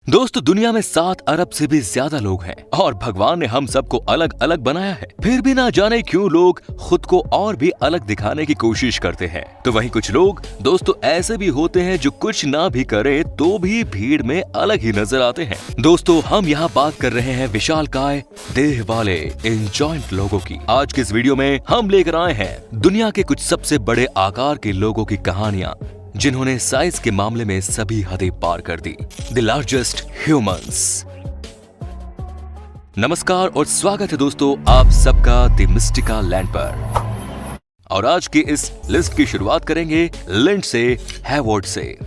दोस्तों, दुनिया में 7 अरब से भी ज्यादा लोग हैं और भगवान ने हम सबको अलग अलग बनाया है। फिर भी ना जाने क्यों लोग खुद को और भी अलग दिखाने की कोशिश करते हैं। तो वहीं कुछ लोग दोस्तों ऐसे भी होते हैं जो कुछ ना भी करे तो भी भीड़ में अलग ही नजर आते हैं। दोस्तों, हम यहाँ बात कर रहे हैं विशालकाय देह वाले इन जॉइंट लोगों की। आज के इस वीडियो में हम लेकर आए हैं दुनिया के कुछ सबसे बड़े आकार के लोगों की कहानियां, जिन्होंने साइज के मामले में सभी हदें पार कर दी। The largest humans. नमस्कार और स्वागत है दोस्तों आप सबका द मिस्टिका लैंड पर। और आज की इस लिस्ट की शुरुआत करेंगे लिंडसे हैवर्ड से।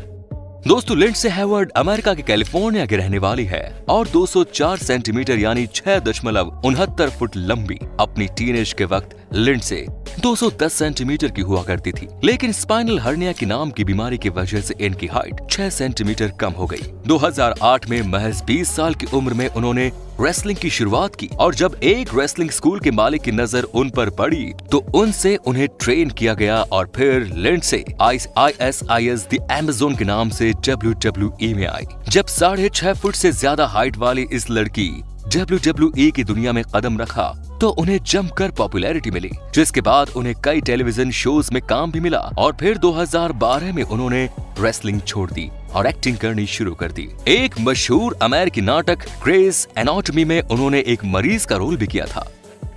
दोस्तों, लिंडसे हैवर्ड अमेरिका के कैलिफोर्निया की रहने वाली है और 204 सेंटीमीटर यानी 6.69 फुट लंबी। अपनी टीनेज के वक्त लिंडसे 210 सेंटीमीटर की हुआ करती थी, लेकिन स्पाइनल हर्निया की नाम की बीमारी की वजह से इनकी हाइट 6 सेंटीमीटर कम हो गई। 2008 में महज 20 साल की उम्र में उन्होंने रेसलिंग की शुरुआत की और जब एक रेसलिंग स्कूल के मालिक की नजर उन पर पड़ी तो उनसे उन्हें ट्रेन किया गया और फिर लिंडसे ISIS द अमेज़न के नाम से WWE में आई। जब 6.5 फुट से ज्यादा हाइट वाली इस लड़की WWE की दुनिया में कदम रखा तो उन्हें जमकर पॉपुलैरिटी मिली, जिसके बाद उन्हें कई टेलीविजन शोज में काम भी मिला और फिर 2012 में उन्होंने रेसलिंग छोड़ दी और एक्टिंग करनी शुरू कर दी। एक मशहूर अमेरिकी नाटक ग्रेस एनाटॉमी में उन्होंने एक मरीज का रोल भी किया था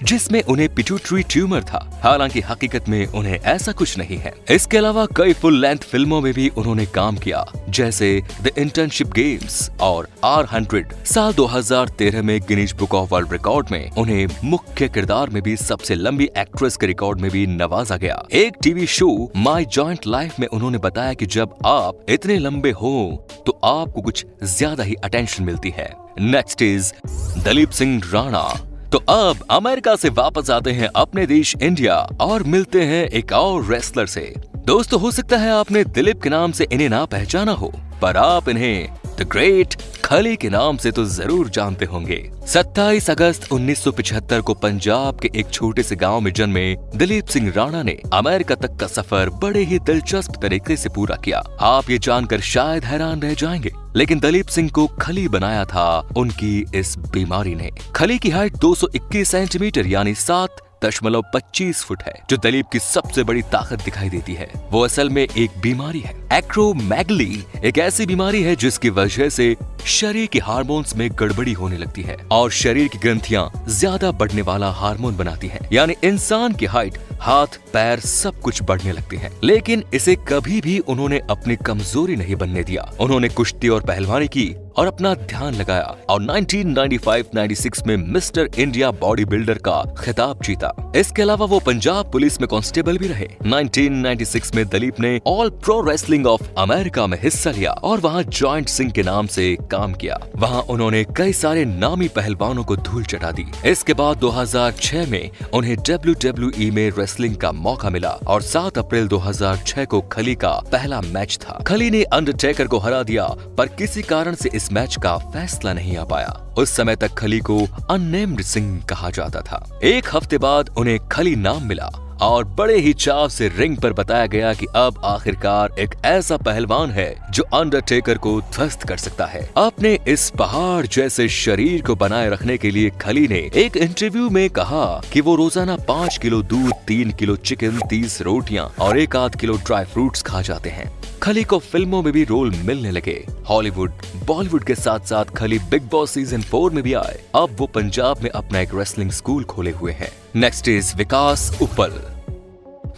जिसमें उन्हें पिट्यूटरी ट्यूमर था। हालांकि हकीकत में उन्हें ऐसा कुछ नहीं है। इसके अलावा कई फुल लेंथ फिल्मों में भी उन्होंने काम किया, जैसे द इंटर्नशिप गेम्स और R100। साल 2013 में Guinness book of world record में उन्हें मुख्य किरदार में भी सबसे लंबी एक्ट्रेस के रिकॉर्ड में भी नवाजा गया। एक TV show my joint life में उन्होंने बताया कि जब आप इतने लंबे हो तो आपको कुछ ज्यादा ही अटेंशन मिलती है। Next is Dalip Singh Rana. तो अब अमेरिका से वापस आते हैं अपने देश इंडिया और मिलते हैं एक और रेसलर से। दोस्तों, हो सकता है आपने दिलीप के नाम से इन्हें ना पहचाना हो, पर आप इन्हें द ग्रेट खली के नाम से तो जरूर जानते होंगे। 27 अगस्त 1975 को पंजाब के एक छोटे से गांव में जन्मे दलीप सिंह राणा ने अमेरिका तक का सफर बड़े ही दिलचस्प तरीके से पूरा किया। आप ये जानकर शायद हैरान रह जाएंगे, लेकिन दलीप सिंह को खली बनाया था उनकी इस बीमारी ने। खली की हाइट 221 सेंटीमीटर यानी 7.25 फुट है, जो दलीप की सबसे बड़ी ताकत दिखाई देती है। वो असल में एक बीमारी है। एक्रोमेगली एक ऐसी बीमारी है जिसकी वजह से शरीर के हार्मोन्स में गड़बड़ी होने लगती है और शरीर की ग्रंथियां ज्यादा बढ़ने वाला हार्मोन बनाती हैं। यानी इंसान की हाइट, हाथ, पैर सब कुछ बढ़ने लगते हैं। लेकिन इसे कभी भी उन्होंने अपनी कमजोरी नहीं बनने दिया। उन्होंने कुश्ती और पहलवानी की और अपना ध्यान लगाया और 1995-96 में मिस्टर इंडिया बॉडी बिल्डर का खिताब जीता। इसके अलावा वो पंजाब पुलिस में कांस्टेबल भी रहे। 1996 में दलीप ने all pro wrestling of America में हिस्सा लिया और वहाँ जॉइंट सिंह के नाम से काम किया। वहाँ उन्होंने कई सारे नामी पहलवानों को धूल चटा दी। इसके बाद 2006 में उन्हें WWE में रेसलिंग का मौका मिला और 7 अप्रैल 2006 को खली का पहला मैच था। खली ने अंडरटेकर को हरा दिया, पर किसी कारण से इस मैच का फैसला नहीं आ पाया। उस समय तक खली को अननेम्ड सिंह कहा जाता था। एक हफ्ते बाद उन्हें खली नाम मिला और बड़े ही चाव से रिंग पर बताया गया कि अब आखिरकार एक ऐसा पहलवान है जो अंडरटेकर को ध्वस्त कर सकता है। अपने इस पहाड़ जैसे शरीर को बनाए रखने के लिए खली ने एक इंटरव्यू में कहा कि वो रोजाना 5 किलो दूध, 3 किलो चिकन, 30 रोटियां और 1 किलो ड्राई फ्रूट्स खा जाते हैं। खली को फिल्मों में भी रोल मिलने लगे। हॉलीवुड, बॉलीवुड के साथ साथ खली बिग बॉस सीजन 4 में भी आए। अब वो पंजाब में अपना एक रेसलिंग स्कूल खोले हुए हैं। नेक्स्ट इज विकास उप्पल।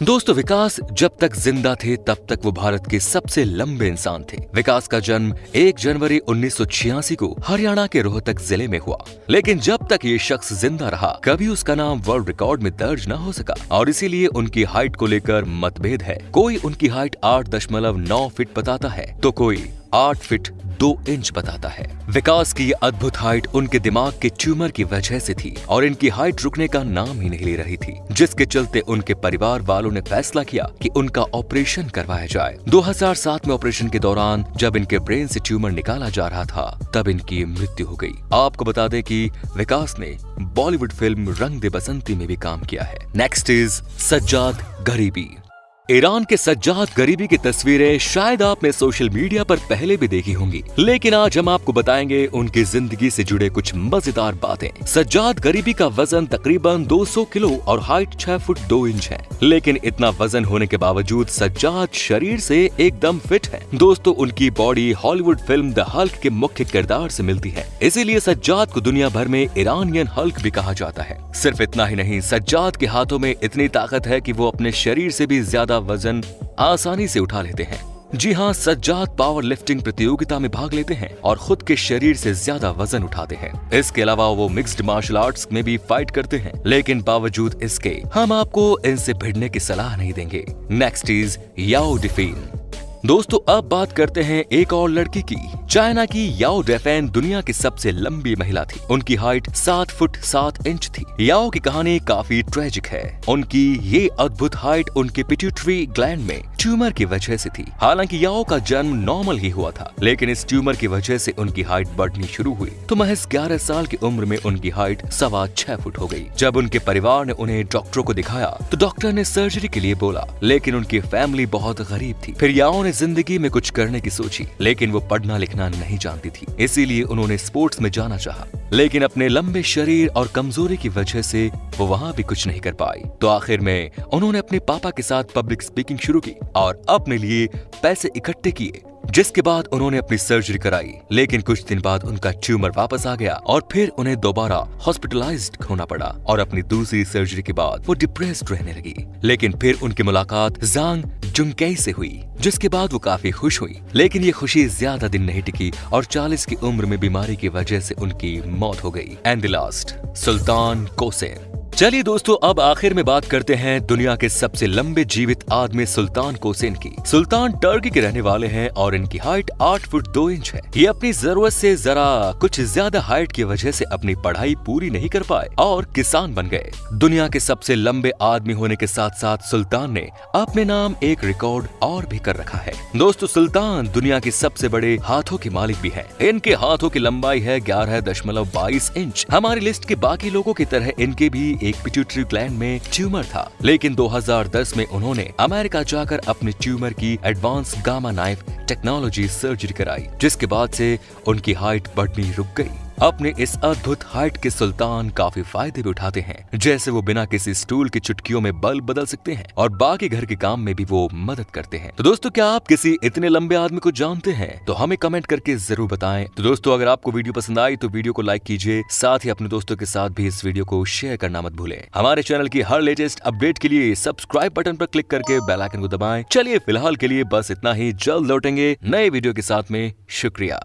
दोस्तों, विकास जब तक जिंदा थे तब तक वो भारत के सबसे लंबे इंसान थे। विकास का जन्म 1 जनवरी 1986 को हरियाणा के रोहतक जिले में हुआ, लेकिन जब तक ये शख्स जिंदा रहा कभी उसका नाम वर्ल्ड रिकॉर्ड में दर्ज न हो सका और इसीलिए उनकी हाइट को लेकर मतभेद है। कोई उनकी हाइट 8.9 फीट बताता है तो कोई 8 फीट 2 इंच बताता है। विकास की अद्भुत हाइट उनके दिमाग के ट्यूमर की वजह से थी और इनकी हाइट रुकने का नाम ही नहीं ले रही थी, जिसके चलते उनके परिवार वालों ने फैसला किया कि उनका ऑपरेशन करवाया जाए। 2007 में ऑपरेशन के दौरान जब इनके ब्रेन से ट्यूमर निकाला जा रहा था तब इनकी मृत्यु हो गई। आपको बता दें कि विकास ने बॉलीवुड फिल्म रंग दे बसंती में भी काम किया है। नेक्स्ट इज सज्जाद गरीबी। ईरान के सज्जाद गरीबी की तस्वीरें शायद आपने सोशल मीडिया पर पहले भी देखी होंगी, लेकिन आज हम आपको बताएंगे उनकी जिंदगी से जुड़े कुछ मजेदार बातें। सज्जाद गरीबी का वजन तकरीबन 200 किलो और हाइट 6 फुट 2 इंच है, लेकिन इतना वजन होने के बावजूद सज्जाद शरीर से एकदम फिट है। दोस्तों, उनकी body Hollywood film the Hulk के मुख्य किरदार से मिलती है, इसीलिए सज्जाद को दुनिया भर में ईरानियन हल्क भी कहा जाता है। सिर्फ इतना ही नहीं, सज्जाद के हाथों में इतनी ताकत है कि वो अपने शरीर से भी ज्यादा वजन आसानी से उठा लेते हैं। जी हाँ, सज्जाद पावर लिफ्टिंग प्रतियोगिता में भाग लेते हैं और खुद के शरीर से ज्यादा वजन उठाते हैं। इसके अलावा वो मिक्स्ड मार्शल आर्ट्स में भी फाइट करते हैं, लेकिन बावजूद इसके हम आपको इनसे भिड़ने की सलाह नहीं देंगे। नेक्स्ट इज याओ डिफेन। दोस्तों, अब बात करते हैं एक और लड़की की। चाइना की याओ डेफेन दुनिया की सबसे लंबी महिला थी। उनकी हाइट 7 फुट 7 इंच थी। याओ की कहानी काफी ट्रेजिक है। उनकी ये अद्भुत हाइट उनके पिट्यूटरी ग्लैंड में ट्यूमर की वजह से थी। हालांकि याओ का जन्म नॉर्मल ही हुआ था, लेकिन इस ट्यूमर की वजह से उनकी हाइट बढ़नी शुरू हुई तो महज 11 साल की उम्र में उनकी हाइट 6.25 फुट हो गई। जब उनके परिवार ने उन्हें डॉक्टरों को दिखाया तो डॉक्टर ने सर्जरी के लिए बोला, लेकिन उनकी फैमिली बहुत गरीब थी। फिर याओ ने जिंदगी में कुछ करने की सोची, लेकिन वो पढ़ना लिखना नहीं जानती थी, इसीलिए उन्होंने स्पोर्ट्स में जाना चाहा, लेकिन अपने लंबे शरीर और कमजोरी की वजह से वो वहाँ भी कुछ नहीं कर पाई। तो आखिर में उन्होंने अपने पापा के साथ पब्लिक स्पीकिंग शुरू की और अपने लिए पैसे इकट्ठे किए, जिसके बाद उन्होंने अपनी सर्जरी कराई। लेकिन कुछ दिन बाद उनका ट्यूमर वापस आ गया और फिर उन्हें दोबारा हॉस्पिटलाइज्ड होना पड़ा और अपनी दूसरी सर्जरी के बाद वो डिप्रेस्ड रहने लगी। लेकिन फिर उनकी मुलाकात जांग जुंगकेई से हुई, जिसके बाद वो काफी खुश हुई। लेकिन ये खुशी ज्यादा दिन नहीं टिकी और 40 की उम्र में बीमारी की वजह से उनकी मौत हो गई। एंड द लास्ट, सुल्तान कोसेन। चलिए दोस्तों, अब आखिर में बात करते हैं दुनिया के सबसे लंबे जीवित आदमी सुल्तान कोसेन की। सुल्तान टर्की के रहने वाले हैं और इनकी हाइट 8 फुट 2 इंच है। ये अपनी जरूरत से जरा कुछ ज्यादा हाइट की वजह से अपनी पढ़ाई पूरी नहीं कर पाए और किसान बन गए। दुनिया के सबसे लंबे आदमी होने के साथ साथ सुल्तान ने अपने नाम एक रिकॉर्ड और भी कर रखा है। दोस्तों, सुल्तान दुनिया के सबसे बड़े हाथों के मालिक भी है। इनके हाथों की लंबाई है 11.22 इंच। हमारी लिस्ट के बाकी लोगों की तरह इनके भी एक पिट्यूटरी ग्लैंड में ट्यूमर था, लेकिन 2010 में उन्होंने अमेरिका जाकर अपने ट्यूमर की advance gamma knife technology surgery कराई, जिसके बाद से उनकी हाइट बढ़नी रुक गई। अपने इस अद्भुत हाइट के सुल्तान काफी फायदे भी उठाते हैं, जैसे वो बिना किसी स्टूल की चुटकियों में बल्ब बदल सकते हैं और बाकी घर के काम में भी वो मदद करते हैं। तो दोस्तों, क्या आप किसी इतने लंबे आदमी को जानते हैं? तो हमें कमेंट करके जरूर बताएं। तो दोस्तों, अगर आपको वीडियो पसंद आई तो वीडियो को लाइक कीजिए, साथ ही अपने दोस्तों के साथ भी इस वीडियो को शेयर करना मत भूलें। हमारे चैनल की हर लेटेस्ट अपडेट के लिए सब्सक्राइब बटन पर क्लिक करके बेल आइकन को दबाएं। चलिए फिलहाल के लिए बस इतना ही, जल्द लौटेंगे नए वीडियो के साथ में। शुक्रिया।